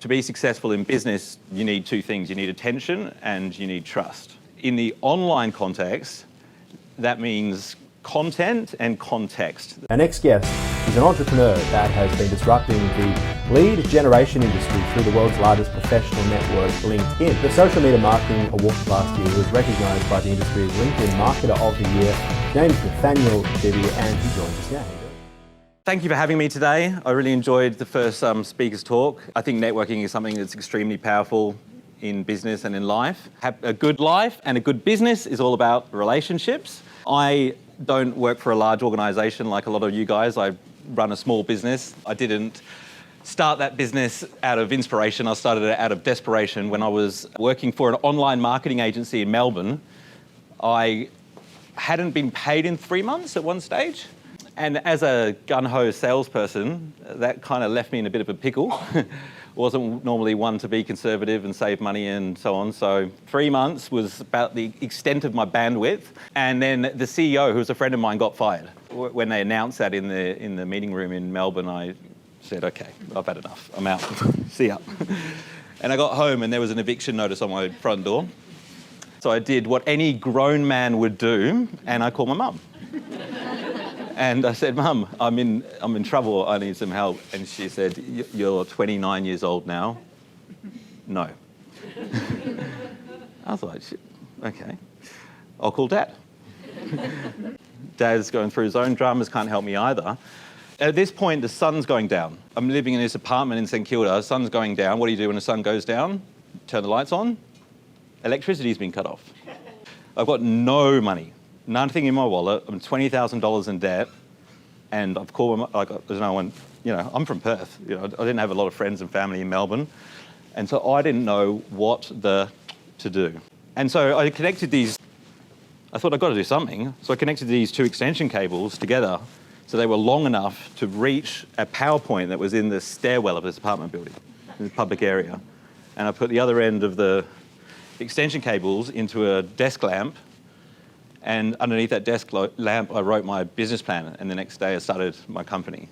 To be successful in business, you need two things. You need attention and you need trust. In the online context, that means content and context. Our next guest is an entrepreneur that has been disrupting the lead generation industry through the world's largest professional network, LinkedIn. The Social Media Marketing Award last year was recognised by the industry as LinkedIn Marketer of the Year. His name is Nathaniel Bibby and he joins us now. Thank you for having me today. I really enjoyed the first speaker's talk. I think networking is something that's extremely powerful in business and in life. Have a good life and a good business is all about relationships. I don't work for a large organisation like a lot of you guys. I run a small business. I didn't start that business out of inspiration. I started it out of desperation. When I was working for an online marketing agency in Melbourne, I hadn't been paid in 3 months at one stage. And as a gun-ho salesperson, that kind of left me in a bit of a pickle. Wasn't normally one to be conservative and save money and so on. So 3 months was about the extent of my bandwidth. And then the CEO, who was a friend of mine, got fired. When they announced that in the meeting room in Melbourne, I said, okay, I've had enough. I'm out. See ya. And I got home and there was an eviction notice on my front door. So I did what any grown man would do, and I called my mum. And I said, Mum, I'm in trouble, I need some help. And she said, you're 29 years old now. No. I was like, okay, I'll call Dad. Dad's going through his own dramas, can't help me either. At this point, the sun's going down. I'm living in this apartment in St Kilda, sun's going down. What do you do when the sun goes down? Turn the lights on. Electricity's been cut off. I've got no money. Nothing in my wallet. I'm $20,000 in debt, and I've called there's no one. I'm from Perth. I didn't have a lot of friends and family in Melbourne, and so I didn't know what to do. And so I connected these. I thought I've got to do something. So I connected these two extension cables together, so they were long enough to reach a power point that was in the stairwell of this apartment building, in the public area, and I put the other end of the extension cables into a desk lamp. And underneath that desk lamp, I wrote my business plan, and the next day I started my company.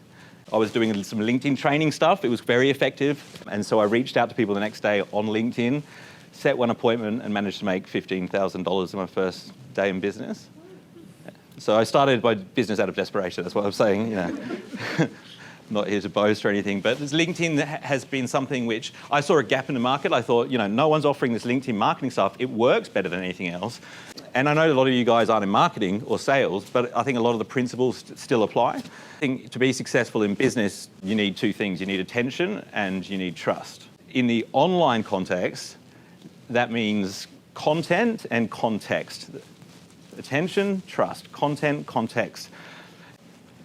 I was doing some LinkedIn training stuff. It was very effective. And so I reached out to people the next day on LinkedIn, set one appointment, and managed to make $15,000 in my first day in business. So I started my business out of desperation. That's what I'm saying. Not here to boast or anything, but LinkedIn has been something which I saw a gap in the market. I thought, no one's offering this LinkedIn marketing stuff. It works better than anything else. And I know a lot of you guys aren't in marketing or sales, but I think a lot of the principles still apply. I think to be successful in business, you need two things. You need attention and you need trust. In the online context, that means content and context. Attention, trust, content, context.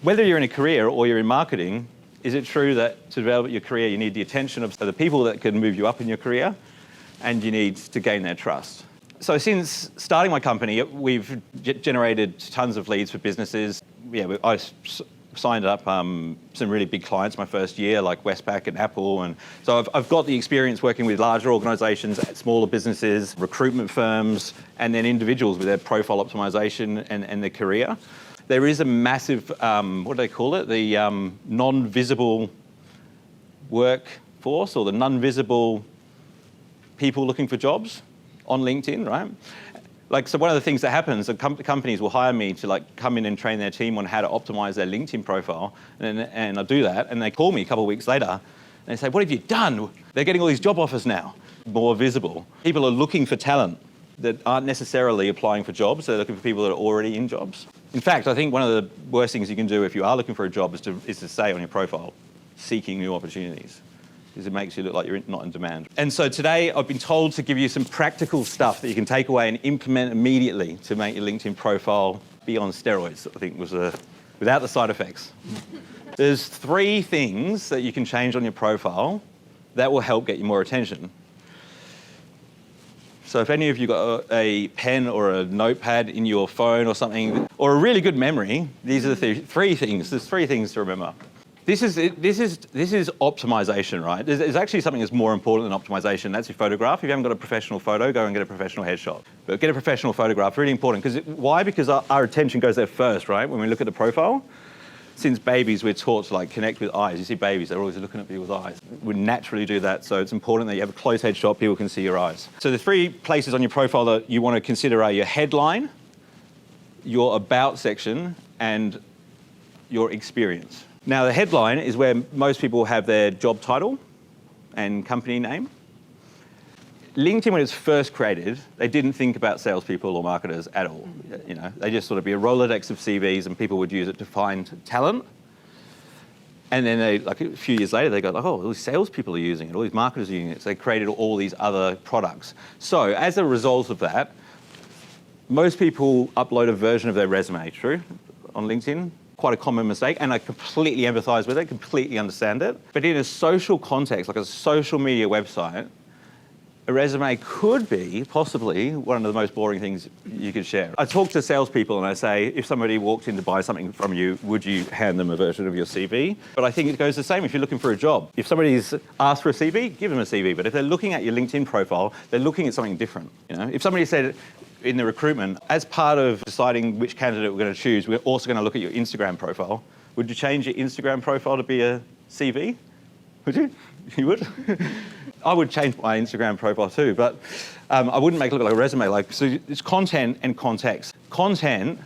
Whether you're in a career or you're in marketing, is it true that to develop your career, you need the attention of the people that can move you up in your career, and you need to gain their trust? So since starting my company, we've generated tons of leads for businesses. I signed up some really big clients my first year, like Westpac and Apple. And so I've got the experience working with larger organizations, smaller businesses, recruitment firms, and then individuals with their profile optimization and their career. There is a massive, what do they call it? The non-visible workforce, or the non-visible people looking for jobs on LinkedIn, right? So one of the things that happens, the companies will hire me to come in and train their team on how to optimize their LinkedIn profile. And I do that, and they call me a couple of weeks later, and they say, what have you done? They're getting all these job offers now, more visible. People are looking for talent that aren't necessarily applying for jobs. They're looking for people that are already in jobs. In fact, I think one of the worst things you can do if you are looking for a job is to say on your profile, seeking new opportunities, because it makes you look like you're not in demand. And so today I've been told to give you some practical stuff that you can take away and implement immediately to make your LinkedIn profile be on steroids, I think was without the side effects. There's 3 things that you can change on your profile that will help get you more attention. So if any of you got a pen or a notepad in your phone or something, or a really good memory, these are the 3 things. There's 3 things to remember. This is optimization, right? There's actually something that's more important than optimization. That's your photograph. If you haven't got a professional photo, go and get a professional headshot. But get a professional photograph, really important. Why? Because our attention goes there first, right? When we look at the profile. Since babies, we're taught to connect with eyes. You see babies, they're always looking at people with eyes. We naturally do that, so it's important that you have a close headshot, people can see your eyes. So the 3 places on your profile that you want to consider are your headline, your about section, and your experience. Now, the headline is where most people have their job title and company name. LinkedIn, when it was first created, they didn't think about salespeople or marketers at all. They just sort of be a Rolodex of CVs, and people would use it to find talent. And then a few years later, they go, oh, all these salespeople are using it, all these marketers are using it. So they created all these other products. So as a result of that, most people upload a version of their resume, true, on LinkedIn. Quite a common mistake, and I completely empathize with it, completely understand it. But in a social context, like a social media website, a resume could be possibly one of the most boring things you could share. I talk to salespeople and I say, if somebody walked in to buy something from you, would you hand them a version of your CV? But I think it goes the same if you're looking for a job. If somebody's asked for a CV, give them a CV. But if they're looking at your LinkedIn profile, they're looking at something different. If somebody said in the recruitment, as part of deciding which candidate we're going to choose, we're also going to look at your Instagram profile. Would you change your Instagram profile to be a CV? Would you? You would? I would change my Instagram profile too, but I wouldn't make it look like a resume. So it's content and context. Content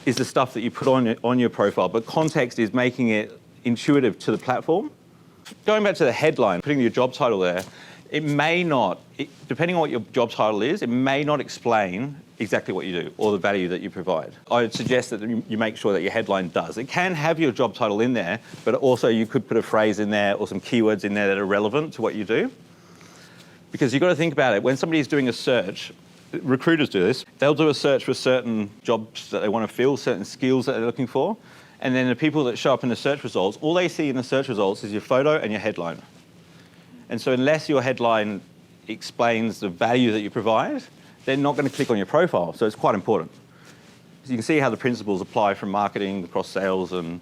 is the stuff that you put on your profile, but context is making it intuitive to the platform. Going back to the headline, putting your job title there, it may not, depending on what your job title is, it may not explain exactly what you do or the value that you provide. I would suggest that you make sure that your headline does. It can have your job title in there, but also you could put a phrase in there or some keywords in there that are relevant to what you do. Because you've got to think about it. When somebody's doing a search, recruiters do this, they'll do a search for certain jobs that they want to fill, certain skills that they're looking for, and then the people that show up in the search results, all they see in the search results is your photo and your headline. And so unless your headline explains the value that you provide, they're not going to click on your profile. So it's quite important. So you can see how the principles apply from marketing across sales and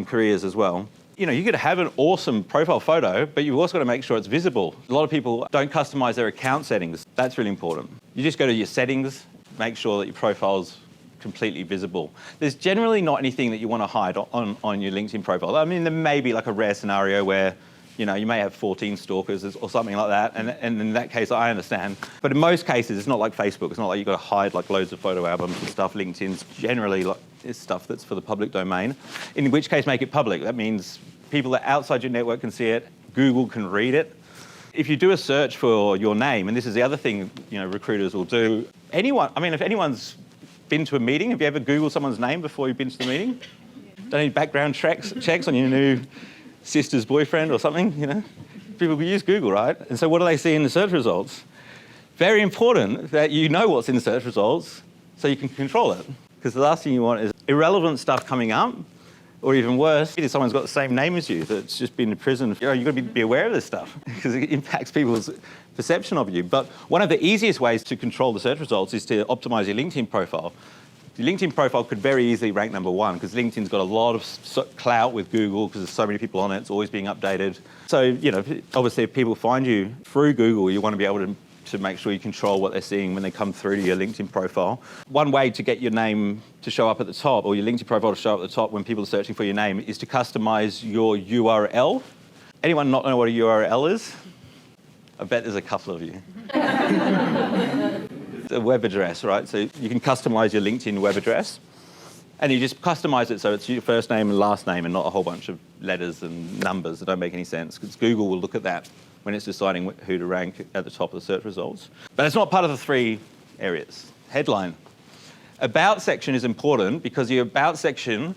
careers as well. You could have an awesome profile photo, but you've also got to make sure it's visible. A lot of people don't customize their account settings. That's really important. You just go to your settings, make sure that your profile's completely visible. There's generally not anything that you want to hide on your LinkedIn profile. I mean, there may be like a rare scenario where you may have 14 stalkers or something like that, and in that case, I understand. But in most cases, it's not like Facebook. It's not like you've got to hide loads of photo albums and stuff. LinkedIn's generally is stuff that's for the public domain, in which case make it public. That means people that outside your network can see it, Google can read it. If you do a search for your name, and this is the other thing recruiters will do, if anyone's been to a meeting, have you ever Googled someone's name before you've been to the meeting? Done any background checks on your new sister's boyfriend or something, People use Google, right? And so what do they see in the search results? Very important that you know what's in the search results so you can control it. Because the last thing you want is irrelevant stuff coming up, or even worse, if someone's got the same name as you that's just been to prison. You've got to be aware of this stuff because it impacts people's perception of you. But one of the easiest ways to control the search results is to optimize your LinkedIn profile. Your LinkedIn profile could very easily rank number 1 because LinkedIn's got a lot of clout with Google because there's so many people on it. It's always being updated. So, obviously if people find you through Google, you want to be able to make sure you control what they're seeing when they come through to your LinkedIn profile. One way to get your name to show up at the top or your LinkedIn profile to show up at the top when people are searching for your name is to customize your URL. Anyone not know what a URL is? I bet there's a couple of you. A web address, right? So you can customize your LinkedIn web address and you just customize it so it's your first name and last name and not a whole bunch of letters and numbers that don't make any sense because Google will look at that when it's deciding who to rank at the top of the search results. But it's not part of the 3 areas. Headline. About section is important because your about section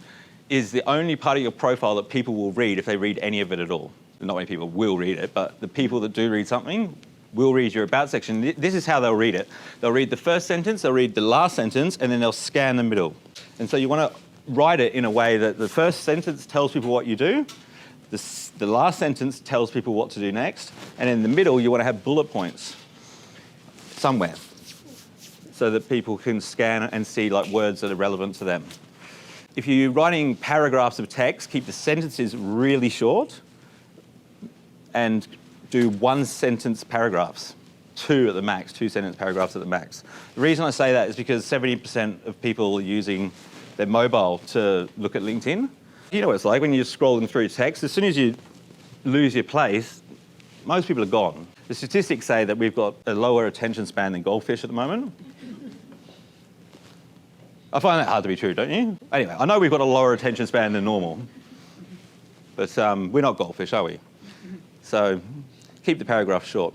is the only part of your profile that people will read if they read any of it at all. Not many people will read it, but the people that do read something will read your about section. This is how they'll read it. They'll read the first sentence, they'll read the last sentence, and then they'll scan the middle. And so you want to write it in a way that the first sentence tells people what you do, the last sentence tells people what to do next, and in the middle you want to have bullet points somewhere so that people can scan and see words that are relevant to them. If you're writing paragraphs of text, keep the sentences really short and do 1-sentence paragraphs, 2 at the max, 2-sentence paragraphs at the max. The reason I say that is because 70% of people are using their mobile to look at LinkedIn. You know what it's like when you're scrolling through text. As soon as you lose your place, most people are gone. The statistics say that we've got a lower attention span than goldfish at the moment. I find that hard to be true, don't you? Anyway, I know we've got a lower attention span than normal, but we're not goldfish, are we? So keep the paragraph short.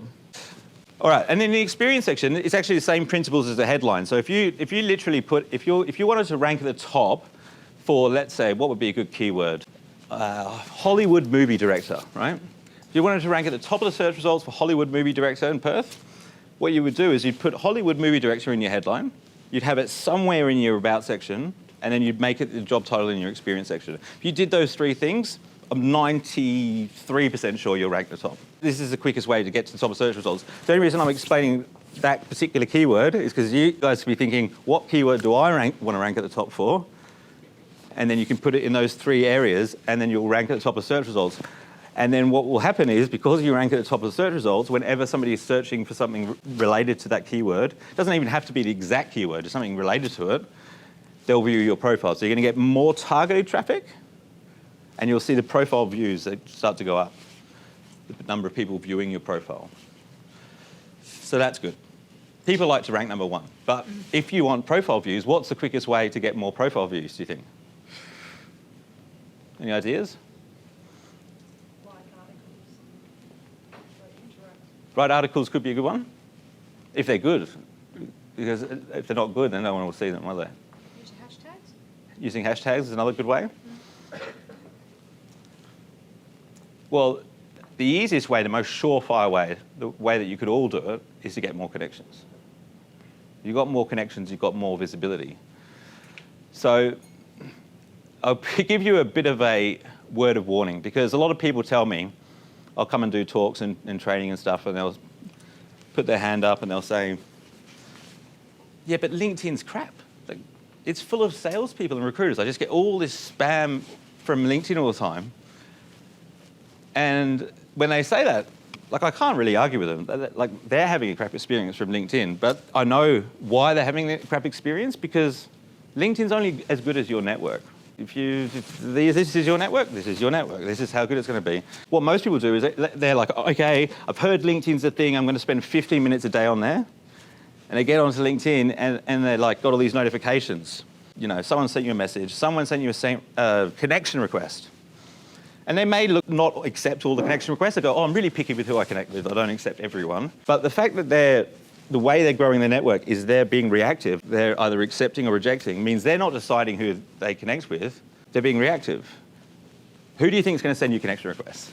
All right, and in the experience section, it's actually the same principles as the headline. So if you literally put, if you wanted to rank at the top for, let's say, what would be a good keyword? Hollywood movie director, right? If you wanted to rank at the top of the search results for Hollywood movie director in Perth, what you would do is you'd put Hollywood movie director in your headline, you'd have it somewhere in your about section, and then you'd make it the job title in your experience section. If you did those three things, I'm 93% sure you'll rank the top. This is the quickest way to get to the top of search results. The only reason I'm explaining that particular keyword is because you guys could be thinking, what keyword do I want to rank at the top for? And then you can put it in those three areas, and then you'll rank at the top of search results. And then what will happen is, because you rank at the top of the search results, whenever somebody is searching for something related to that keyword, it doesn't even have to be the exact keyword, it's something related to it, they'll view your profile. So you're going to get more targeted traffic, and you'll see the profile views that start to go up, the number of people viewing your profile. So that's good. People like to rank number one. But if you want profile views, what's the quickest way to get more profile views, do you think? Any ideas? Write articles could be a good one, if they're good. Because if they're not good, then no one will see them, will they? Using hashtags? Using hashtags is another good way. Well, the easiest way, the most surefire way, the way that you could all do it, is to get more connections. You've got more connections, you've got more visibility. So I'll give you a bit of a word of warning, because a lot of people tell me, I'll come and do talks and training and stuff, and they'll put their hand up and they'll say, yeah, but LinkedIn's crap. Like, it's full of salespeople and recruiters. I just get all this spam from LinkedIn all the time. And when they say that, like, I can't really argue with them. Like, they're having a crap experience from LinkedIn, but I know why they're having a crap experience, because LinkedIn's only as good as your network. If this is your network, this is your network, this is how good it's going to be. What most people do is they're like, okay, I've heard LinkedIn's a thing, I'm going to spend 15 minutes a day on there. And they get onto LinkedIn and they're like, got all these notifications. You know, someone sent you a message, someone sent you a connection request. And they may not accept all the connection requests. They go, oh, I'm really picky with who I connect with. I don't accept everyone. But the fact that the way they're growing their network is they're being reactive. They're either accepting or rejecting. Means they're not deciding who they connect with. They're being reactive. Who do you think is going to send you connection requests?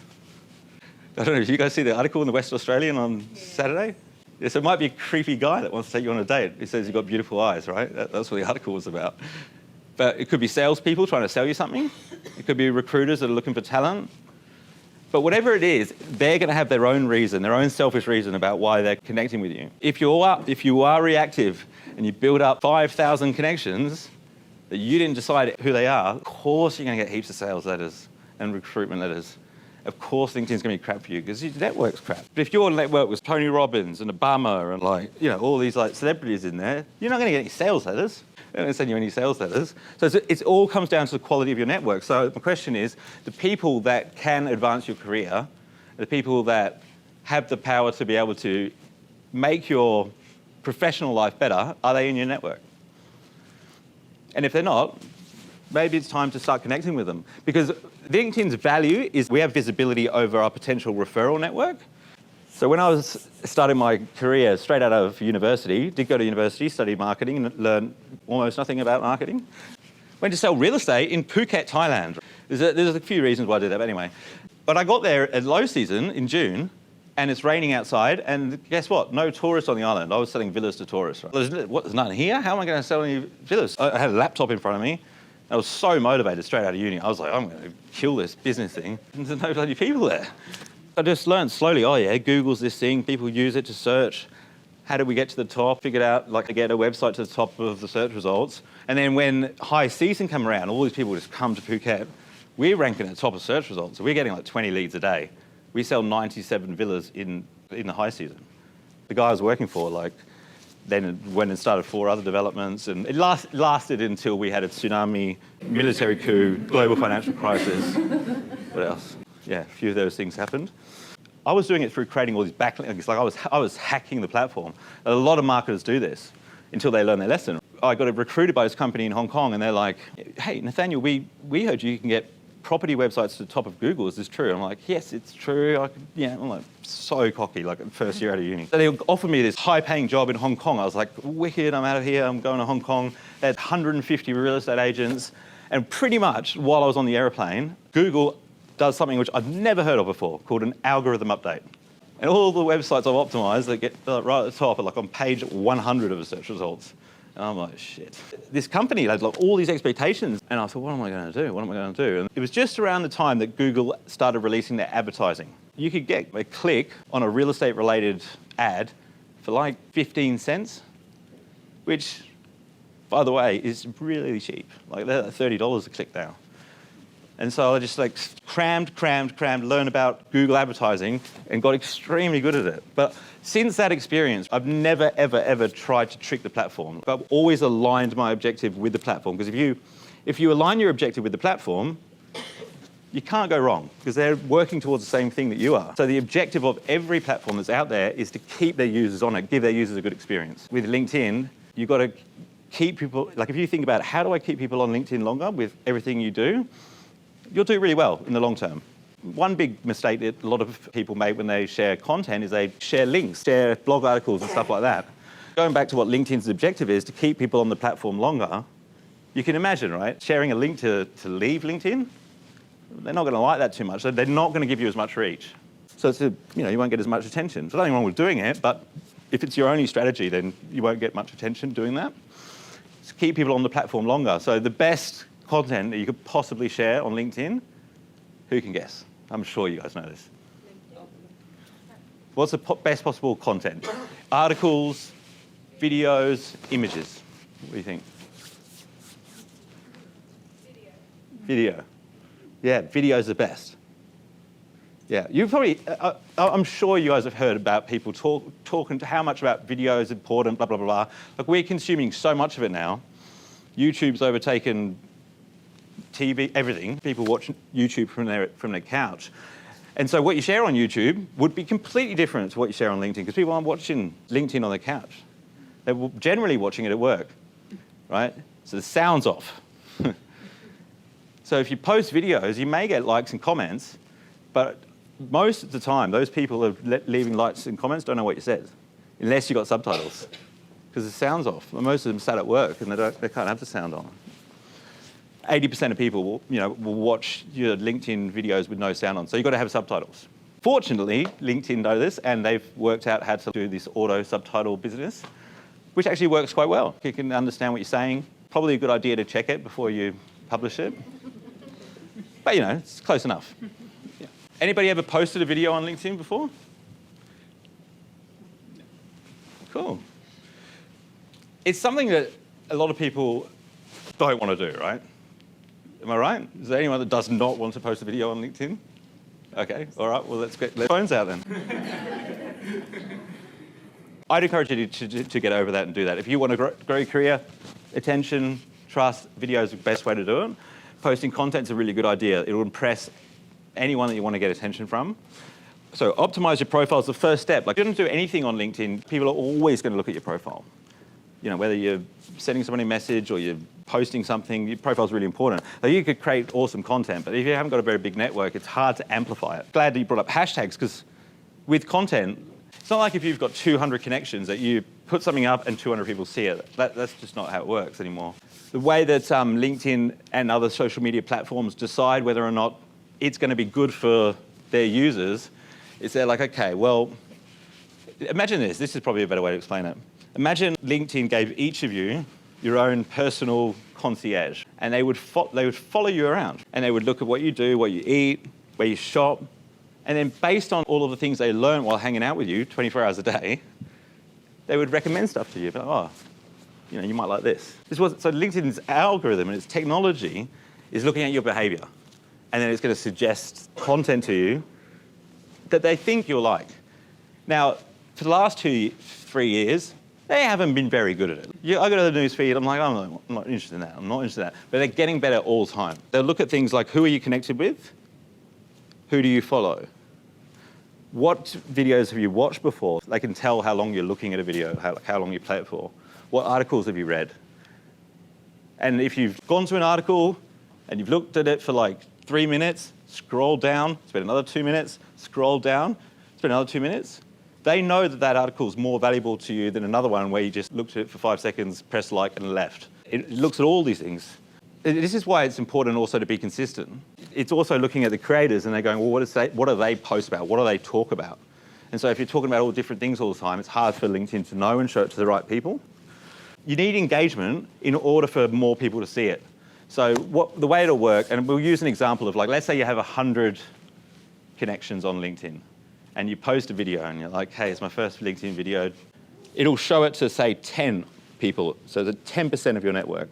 I don't know. Did you guys see the article in the West Australian on Saturday? Yes, it might be a creepy guy that wants to take you on a date. He says you've got beautiful eyes, right? That's what the article was about. But it could be salespeople trying to sell you something. It could be recruiters that are looking for talent. But whatever it is, they're going to have their own reason, their own selfish reason about why they're connecting with you. If you are reactive and you build up 5,000 connections that you didn't decide who they are, of course you're going to get heaps of sales letters and recruitment letters. Of course LinkedIn's going to be crap for you because your network's crap. But if your network was Tony Robbins and Obama and all these celebrities in there, you're not going to get any sales letters. They're not going to send you any sales letters. So it all comes down to the quality of your network. So my question is, the people that can advance your career, the people that have the power to be able to make your professional life better, are they in your network? And if they're not, maybe it's time to start connecting with them. Because LinkedIn's value is we have visibility over our potential referral network. So when I was starting my career straight out of university, did go to university, studied marketing and learned almost nothing about marketing. Went to sell real estate in Phuket, Thailand. There's a few reasons why I did that, but anyway. But I got there at low season in June, and it's raining outside, and guess what? No tourists on the island. I was selling villas to tourists. Right? There's none here? How am I going to sell any villas? I had a laptop in front of me. I was so motivated straight out of uni. I was like, I'm going to kill this business thing. And there's no bloody people there. I just learned slowly, oh yeah, Google's this thing, people use it to search. How do we get to the top? Figured out to get a website to the top of the search results. And then when high season come around, all these people just come to Phuket. We're ranking at the top of search results. So we're getting 20 leads a day. We sell 97 villas in the high season. The guy I was working for, then it went and started 4 other developments, and it lasted until we had a tsunami, military coup, global financial crisis. What else? Yeah, a few of those things happened. I was doing it through creating all these backlinks. Like I was hacking the platform. A lot of marketers do this until they learn their lesson. I got recruited by this company in Hong Kong, and they're like, "Hey, Nathaniel, we heard you can get property websites to the top of Google. Is this true?" I'm like, "Yes, it's true." I'm like so cocky, like first year out of uni. So they offered me this high-paying job in Hong Kong. I was like, "Wicked! I'm out of here. I'm going to Hong Kong." They had 150 real estate agents, and pretty much while I was on the airplane, Google does something which I've never heard of before, called an algorithm update. And all the websites I've optimized, they get right at the top, are like on page 100 of the search results. And I'm like, shit. This company had like all these expectations, and I thought, what am I going to do? What am I going to do? And it was just around the time that Google started releasing their advertising. You could get a click on a real estate related ad for like 15 cents, which, by the way, is really cheap. Like they're $30 a click now. And so I just like crammed, learned about Google advertising and got extremely good at it. But since that experience, I've never, ever tried to trick the platform. I've always aligned my objective with the platform, because if you align your objective with the platform, you can't go wrong, because they're working towards the same thing that you are. So the objective of every platform that's out there is to keep their users on it, give their users a good experience. With LinkedIn, you've got to keep people, like if you think about how do I keep people on LinkedIn longer with everything you do, you'll do really well in the long term. One big mistake that a lot of people make when they share content is they share links, share blog articles and stuff like that. Going back to what LinkedIn's objective is, to keep people on the platform longer, you can imagine, right? Sharing a link to leave LinkedIn, they're not going to like that too much. So they're not going to give you as much reach. So you won't get as much attention. There's nothing wrong with doing it, but if it's your only strategy, then you won't get much attention doing that. Just keep people on the platform longer. So the best content that you could possibly share on LinkedIn, who can guess? I'm sure you guys know this. What's the best possible content? Articles, videos, images. What do you think? Video. Yeah, video's the best. Yeah, you probably, I'm sure you guys have heard about people talking to how much about video is important, blah, blah, blah, blah. Like we're consuming so much of it now. YouTube's overtaken TV, everything. People watch YouTube from their couch. And so what you share on YouTube would be completely different to what you share on LinkedIn, because people aren't watching LinkedIn on their couch. They're generally watching it at work, right? So the sound's off. So if you post videos, you may get likes and comments, but most of the time, those people who are leaving likes and comments don't know what you said, unless you've got subtitles, because the sound's off. Most of them sat at work and they can't have the sound on. 80% of people will watch your LinkedIn videos with no sound on, so you've got to have subtitles. Fortunately, LinkedIn know this, and they've worked out how to do this auto subtitle business, which actually works quite well. You can understand what you're saying. Probably a good idea to check it before you publish it. But it's close enough. Yeah. Anybody ever posted a video on LinkedIn before? Cool. It's something that a lot of people don't want to do, right? Am I right? Is there anyone that does not want to post a video on LinkedIn? Okay, all right, well, let's get the phones out then. I'd encourage you to get over that and do that. If you want to grow your career, attention, trust, video is the best way to do it. Posting content's a really good idea. It will impress anyone that you want to get attention from. So optimize your profile is the first step. Like, if you don't do anything on LinkedIn, people are always going to look at your profile. Whether you're sending somebody a message or you're posting something, your profile's really important. So you could create awesome content, but if you haven't got a very big network, it's hard to amplify it. Glad that you brought up hashtags, because with content, it's not like if you've got 200 connections that you put something up and 200 people see it. That's just not how it works anymore. The way that LinkedIn and other social media platforms decide whether or not it's going to be good for their users is they're like, okay, well, imagine this. This is probably a better way to explain it. Imagine LinkedIn gave each of you your own personal concierge, and they would follow you around, and they would look at what you do, what you eat, where you shop, and then based on all of the things they learn while hanging out with you 24 hours a day, they would recommend stuff to you. Like, you might like this. So LinkedIn's algorithm and its technology is looking at your behavior, and then it's going to suggest content to you that they think you'll like. Now, for the last 3 years, They haven't been very good at it. I go to the news feed, I'm like, I'm not interested in that, I'm not interested in that. But they're getting better all the time. They'll look at things like, who are you connected with? Who do you follow? What videos have you watched before? They can tell how long you're looking at a video, how long you play it for. What articles have you read? And if you've gone to an article and you've looked at it for like 3 minutes, scroll down, spend another 2 minutes, scroll down, spend another 2 minutes, they know that that article is more valuable to you than another one where you just looked at it for 5 seconds, pressed like and left. It looks at all these things. This is why it's important also to be consistent. It's also looking at the creators and they're going, well, what do they post about? What do they talk about? And so if you're talking about all different things all the time, it's hard for LinkedIn to know and show it to the right people. You need engagement in order for more people to see it. So the way it'll work, and we'll use an example of like, let's say you have 100 connections on LinkedIn and you post a video and you're like, hey, it's my first LinkedIn video. It'll show it to say 10 people, so the 10% of your network.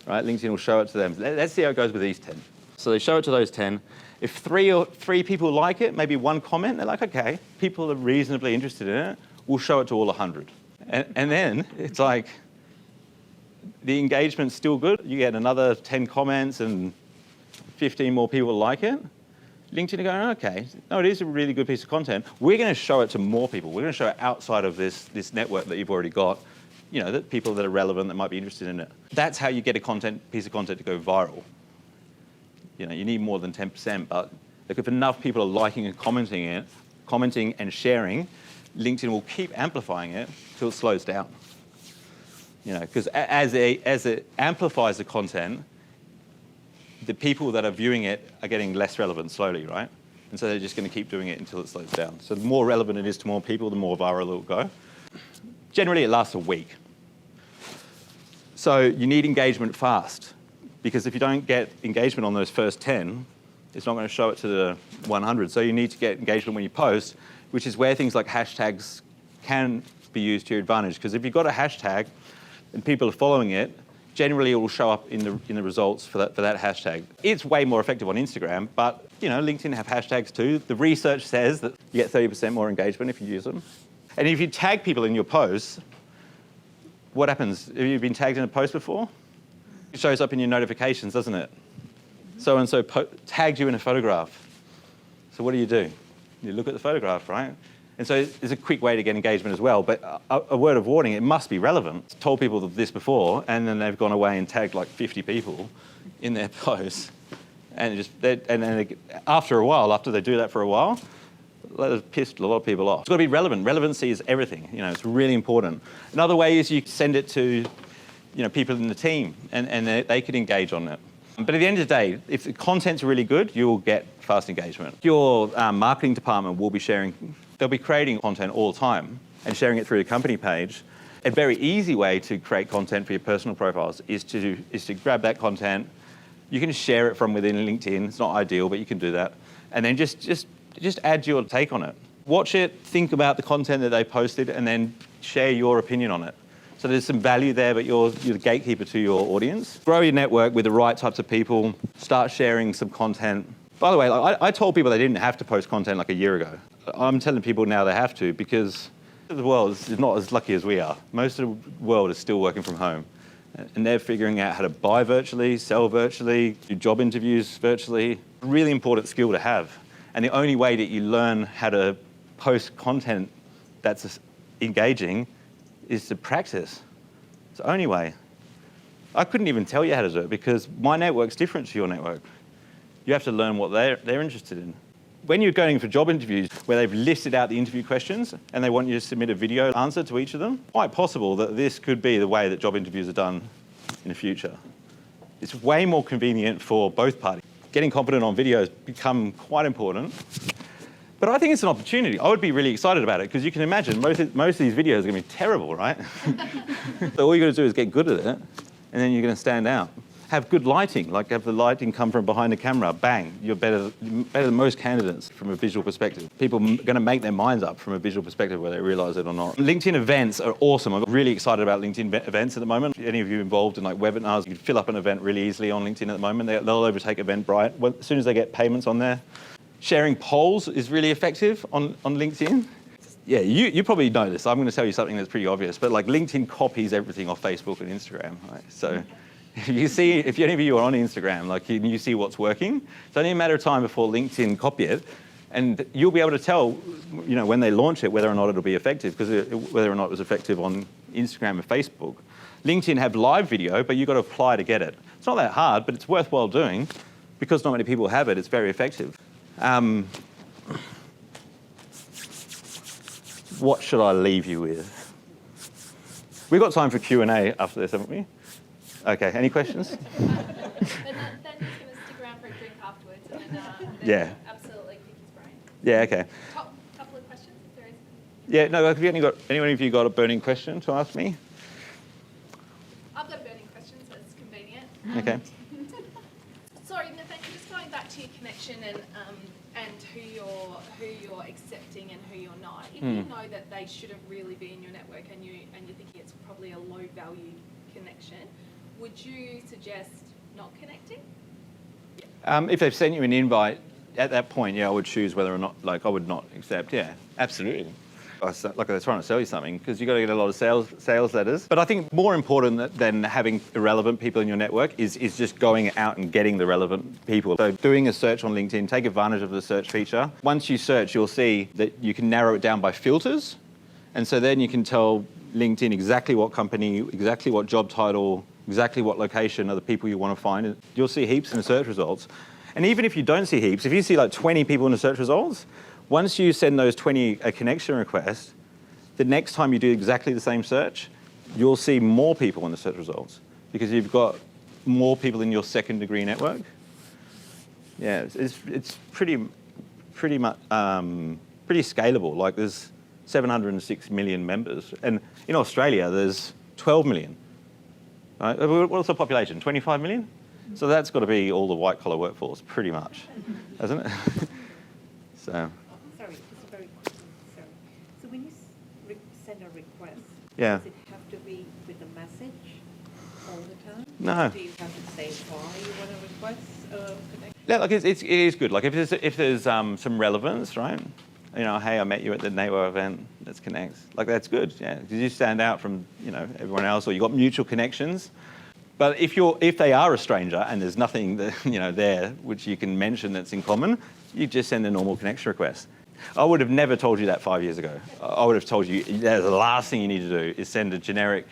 Right? LinkedIn will show it to them. Let's see how it goes with these 10. So they show it to those 10. If three people like it, maybe one comment, they're like, okay, people are reasonably interested in it, we'll show it to all 100. And then it's like, the engagement's still good. You get another 10 comments and 15 more people like it. LinkedIn are going, okay, no, it is a really good piece of content. We're going to show it to more people. We're going to show it outside of this network that you've already got. You know, that people that are relevant that might be interested in it. That's how you get a piece of content to go viral. You know, you need more than 10%, but if enough people are liking and commenting and sharing, LinkedIn will keep amplifying it till it slows down. You know, because as it amplifies the content, the people that are viewing it are getting less relevant slowly, right? And so they're just going to keep doing it until it slows down. So the more relevant it is to more people, the more viral it will go. Generally, it lasts a week. So you need engagement fast, because if you don't get engagement on those first 10, it's not going to show it to the 100. So you need to get engagement when you post, which is where things like hashtags can be used to your advantage. Because if you've got a hashtag and people are following it, generally it will show up in the results for that hashtag. It's way more effective on Instagram, but you know, LinkedIn have hashtags too. The research says that you get 30% more engagement if you use them. And if you tag people in your posts, what happens? Have you been tagged in a post before? It shows up in your notifications, doesn't it? So-and-so tagged you in a photograph. So what do? You look at the photograph, right? And so it's a quick way to get engagement as well. But a word of warning, it must be relevant. I told people this before, and then they've gone away and tagged like 50 people in their posts. And after a while, after they do that for a while, that pissed a lot of people off. It's got to be relevant. Relevancy is everything. You know, it's really important. Another way is you send it to, people in the team, and they could engage on it. But at the end of the day, if the content's really good, you will get fast engagement. Your marketing department will be they'll be creating content all the time and sharing it through the company page. A very easy way to create content for your personal profiles is to grab that content. You can share it from within LinkedIn. It's not ideal, but you can do that. And then just add your take on it. Watch it, think about the content that they posted, and then share your opinion on it. So there's some value there, but you're the gatekeeper to your audience. Grow your network with the right types of people. Start sharing some content. By the way, I told people they didn't have to post content like a year ago. I'm telling people now they have to, because the world is not as lucky as we are. Most of the world is still working from home. And they're figuring out how to buy virtually, sell virtually, do job interviews virtually. Really important skill to have. And the only way that you learn how to post content that's engaging is to practice. It's the only way. I couldn't even tell you how to do it, because my network's different to your network. You have to learn what they're interested in. When you're going for job interviews where they've listed out the interview questions and they want you to submit a video answer to each of them, it's quite possible that this could be the way that job interviews are done in the future. It's way more convenient for both parties. Getting confident on video has become quite important. But I think it's an opportunity. I would be really excited about it, because you can imagine most of these videos are going to be terrible, right? So all you've got to do is get good at it, and then you're going to stand out. Have good lighting, like have the lighting come from behind the camera, bang, you're better than most candidates from a visual perspective. People are going to make their minds up from a visual perspective, whether they realise it or not. LinkedIn events are awesome. I'm really excited about LinkedIn events at the moment. Any of you involved in like webinars, you can fill up an event really easily on LinkedIn at the moment. They'll overtake Eventbrite as soon as they get payments on there. Sharing polls is really effective on LinkedIn. Yeah, you probably know this. I'm going to tell you something that's pretty obvious, but like LinkedIn copies everything off Facebook and Instagram, right? So if any of you are on Instagram, like you see what's working, it's only a matter of time before LinkedIn copy it, and you'll be able to tell, when they launch it, whether or not it'll be effective, because whether or not it was effective on Instagram or Facebook. LinkedIn have live video, but you've got to apply to get it. It's not that hard, but it's worthwhile doing. Because not many people have it, it's very effective. What should I leave you with? We've got time for Q&A after this, haven't we? Okay, any questions? Then he's going to stick around for a drink afterwards and then Yeah. absolutely pick his brain. Yeah, okay. Couple of questions, if there is. Yeah, no, have anyone of you got a burning question to ask me? I've got a burning question, so it's convenient. Okay. Sorry, Nathaniel, just going back to your connection and who you're accepting and who you're not. If you know that they shouldn't really be in your network and you're thinking it's probably a low value connection, would you suggest not connecting? If they've sent you an invite, at that point, I would choose whether or not, I would not accept. Yeah, absolutely. Like they're trying to sell you something, because you've got to get a lot of sales letters. But I think more important than having irrelevant people in your network is just going out and getting the relevant people. So doing a search on LinkedIn, take advantage of the search feature. Once you search, you'll see that you can narrow it down by filters. And so then you can tell LinkedIn exactly what company, exactly what job title, exactly what location are the people you want to find. You'll see heaps in the search results. And even if you don't see heaps, if you see like 20 people in the search results, once you send those 20 a connection request, the next time you do exactly the same search, you'll see more people in the search results because you've got more people in your second degree network. Yeah, it's pretty much pretty scalable. Like there's 706 million members, and in Australia there's 12 million. Right? What's the population? 25 million. So that's got to be all the white collar workforce, pretty much, hasn't it? So. Sorry, just a very quick one. Sorry. So when you send a request, Yeah. does it have to be with a message all the time? No. Do you have to say why you want to request a connection? Yeah, like it is good. Like if there's some relevance, right? Hey, I met you at the NAWO event. Let's connect. Like that's good. Yeah, because you stand out from everyone else, or you got mutual connections. But if they are a stranger and there's nothing that, there which you can mention that's in common, you just send a normal connection request. I would have never told you that 5 years ago. I would have told you that the last thing you need to do is send a generic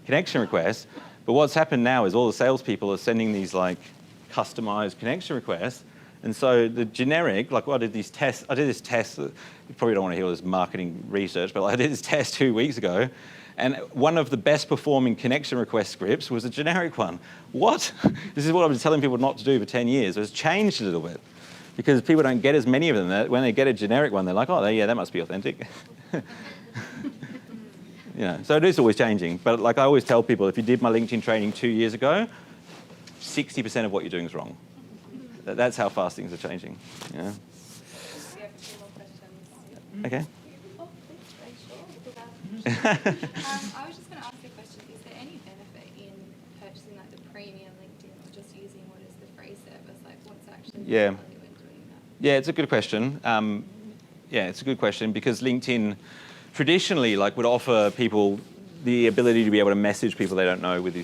connection request. But what's happened now is all the salespeople are sending these customized connection requests. And so the generic, I did this test. You probably don't want to hear all this marketing research, but I did this test 2 weeks ago. And one of the best performing connection request scripts was a generic one. What? This is what I've been telling people not to do for 10 years. It's changed a little bit because people don't get as many of them. When they get a generic one, they're like, oh, yeah, that must be authentic. So it is always changing. But I always tell people, if you did my LinkedIn training 2 years ago, 60% of what you're doing is wrong. That's how fast things are changing. Yeah. We have a few more questions. Okay. Oh, please, sure. I was just going to ask a question. Is there any benefit in purchasing the premium LinkedIn or just using what is the free service? What's actually the value in doing that? Yeah, it's a good question. It's a good question because LinkedIn traditionally would offer people the ability to be able to message people they don't know with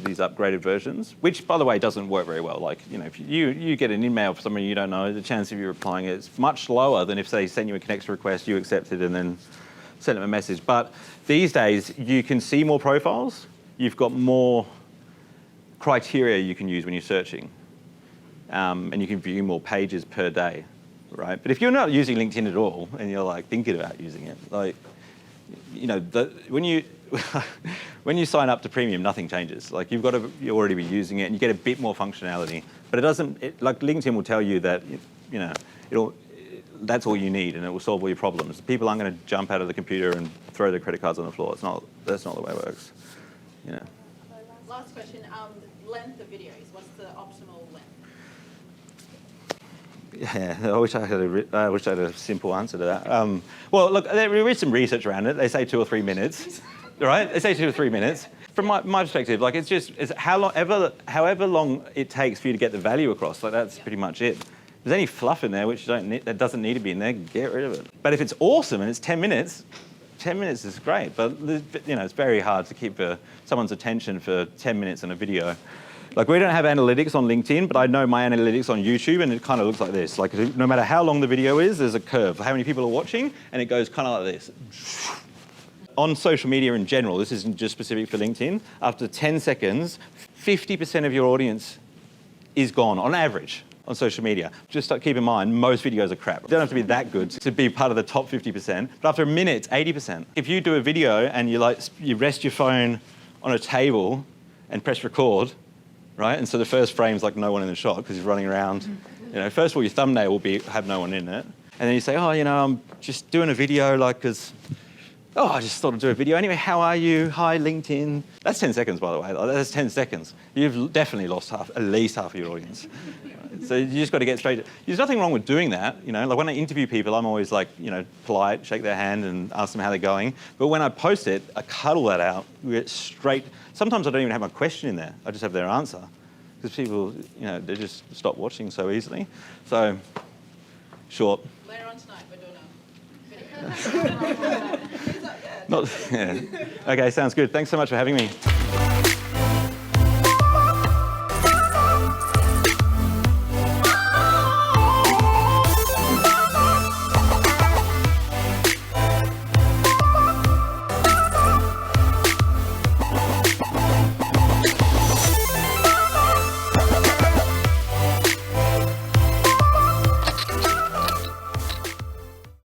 these upgraded versions, which, by the way, doesn't work very well. If you get an email from someone you don't know, the chance of you replying is much lower than if they send you a connection request, you accept it, and then send them a message. But these days, you can see more profiles. You've got more criteria you can use when you're searching, and you can view more pages per day, right? But if you're not using LinkedIn at all, and you're thinking about using it, when you sign up to premium, nothing changes. You already be using it, and you get a bit more functionality. But it doesn't. LinkedIn will tell you that that's all you need, and it will solve all your problems. People aren't going to jump out of the computer and throw their credit cards on the floor. That's not the way it works. Last question. Length of videos. What's the optimal length? Yeah, I wish I had a simple answer to that. Well, look, there is some research around it. They say 2 or 3 minutes, right? They say 2 or 3 minutes. From my perspective, it's however long it takes for you to get the value across. That's pretty much it. there's any fluff in there which you don't need, that doesn't need to be in there, get rid of it. But if it's awesome and it's 10 minutes, 10 minutes is great, but it's very hard to keep someone's attention for 10 minutes in a video. Like, we don't have analytics on LinkedIn, but I know my analytics on YouTube, and it kind of looks like this. Like, no matter how long the video is, there's a curve. How many people are watching, and it goes kind of like this. On social media in general, this isn't just specific for LinkedIn, after 10 seconds, 50% of your audience is gone, on average, on social media. Just keep in mind, most videos are crap. They don't have to be that good to be part of the top 50%, but after a minute, it's 80%. If you do a video and you rest your phone on a table and press record, right? And so the first frame's like no one in the shot because he's running around. First of all, your thumbnail will have no one in it. And then you say, I'm just doing a video I just thought I'd do a video. Anyway, how are you? Hi, LinkedIn. That's 10 seconds, by the way. That's 10 seconds. You've definitely lost at least half of your audience. So you just got to get straight. There's nothing wrong with doing that. Like when I interview people, I'm always polite, shake their hand and ask them how they're going. But when I post it, I cut all that out. We get straight. Sometimes I don't even have my question in there. I just have their answer. Because people, they just stop watching so easily. So, short. Later on tonight, we're doing a video. Okay, sounds good. Thanks so much for having me.